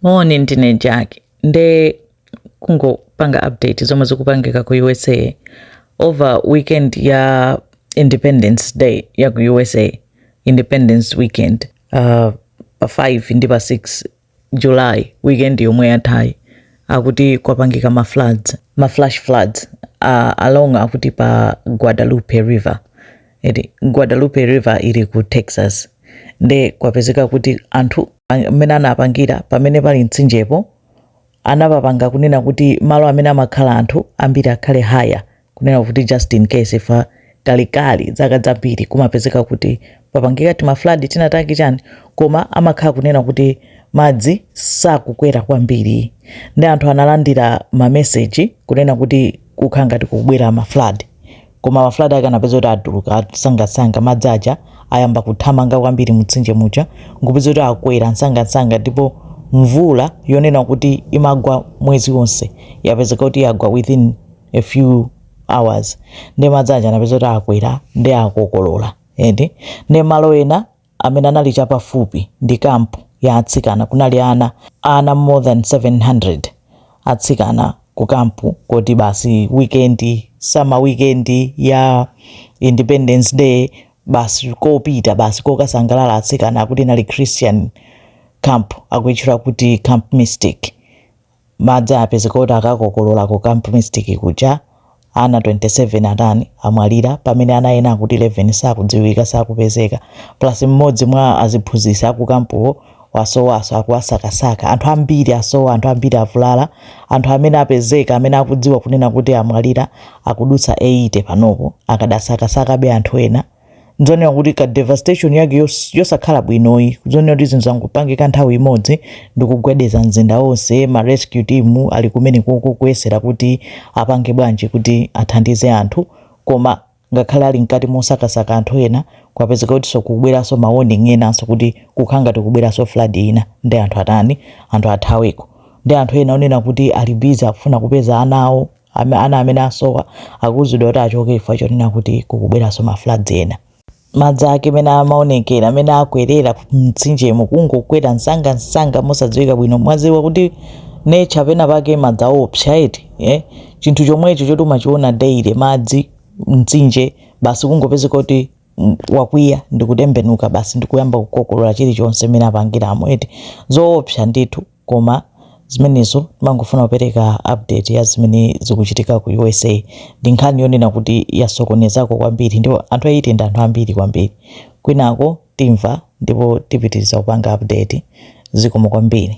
Morning ndine Jack. Nde kungopanga update zomwe zikupangika ku USA over weekend ya Independence Day ya ku USA, Independence Weekend, pa 5 ndi pa 6 July, weekend yomwe yathayi akuti kwapangika ma flash floods along akuti pa Guadalupe River. Guadalupe River ili ku Texas. Nde kwapezeka kuti anthu amene anapangira pamene pali mtsinjepo anapapanga kunena kuti malo amene amakhala anthu ambiri akhale higher, kunena kuti just in case ifa kalikali zaka zambiri kumapezeka kuti papangika tima flood tinataki chani, koma amakhala kunena kuti madzi sakukwera kwambiri. Ndi anthu analandira ma message kunena kuti kukhala ngati kubwera ma flood, koma ma flood akanapeza kuti atuluka sangasanga madzi aja ayamba kuthamanga kwambiri mtsinje muja, ngupeza kuti akwera msangasanga, ndipo mvula yonena kuti imagwa mwezi wonse yapezeka kuti yagwa within a few hours. Ndi madzi aja anapeza kuti akwera ndi akokolola. Ndi malo ena amene anali chapafupi ndi kampu ya atsikana, kunali ana more than 700 atsikana ku kampu kuti basi weekend, summer weekend ya Independence Day basi kopita basi kokasangalala atsikana, akuti inali Christian camp akuitchula kuti Camp Mystic. Madzi apezeka kuti akakokolola ku Camp Mystic kuja ana 27 atani amwalira, pamene ana ena akuti 11 sakudziwika sakupezeka, plus mmodzi mwa aziphunzitsi aku kampuwo wasowaso akuwasakasaka. Anthu ambiri asowa, anthu ambiri avulala, anthu amene apezeka amene akudziwa kunena kuti amwalira akudutsa 80 panopo, akadasakasaka be anthu ena. Nzonera kuti ka devastation yake yosakhala bwinoyi, kuzonera kuti zinthu zangopangika nthawi imodzi ndikugwedeza mzinda wonse. Ma rescue team ali kumene kuyesera kuti apange bwanji kuti athandize anthu, koma ngakhale ali mkati mosakasaka anthu ena kwapezeka kuti sokubweranso ma warning enanso kuti kukhala ngati kubweranso flood ina, ndi anthu atani, anthu athaweko. Ndi anthu ena onena kuti ali busy akufuna kupeza anawo, ana amene asowa akuzidwa kuti achoke ifa chonena kuti kukubweranso ma floods ena. Madzi ake mene amaonekera amene akwerera mtsinjemo kungokwera msanga mosadziwika bwino. Mwaziwa kuti nature pena pake madzi aopsa eti, chinthu chomwecho choti umachiona daily madzi mtsinje basi kungopezeka kuti wakwiya ndikutembenuka basi ndikuyamba kukokolola chilichonse mene apangiramo eti zoopsa ndithu. Koma zimenezo mangofuna kupereka update ya zimene zikuchitika ku USA. Ndi nkhani yonena kuti yasokonezako kwambiri, ndipo anthu ayitenda anthu ambiri kwambiri. Kwinako timva ndipo tipitiriza kupanga update. Zikomo kwambiri.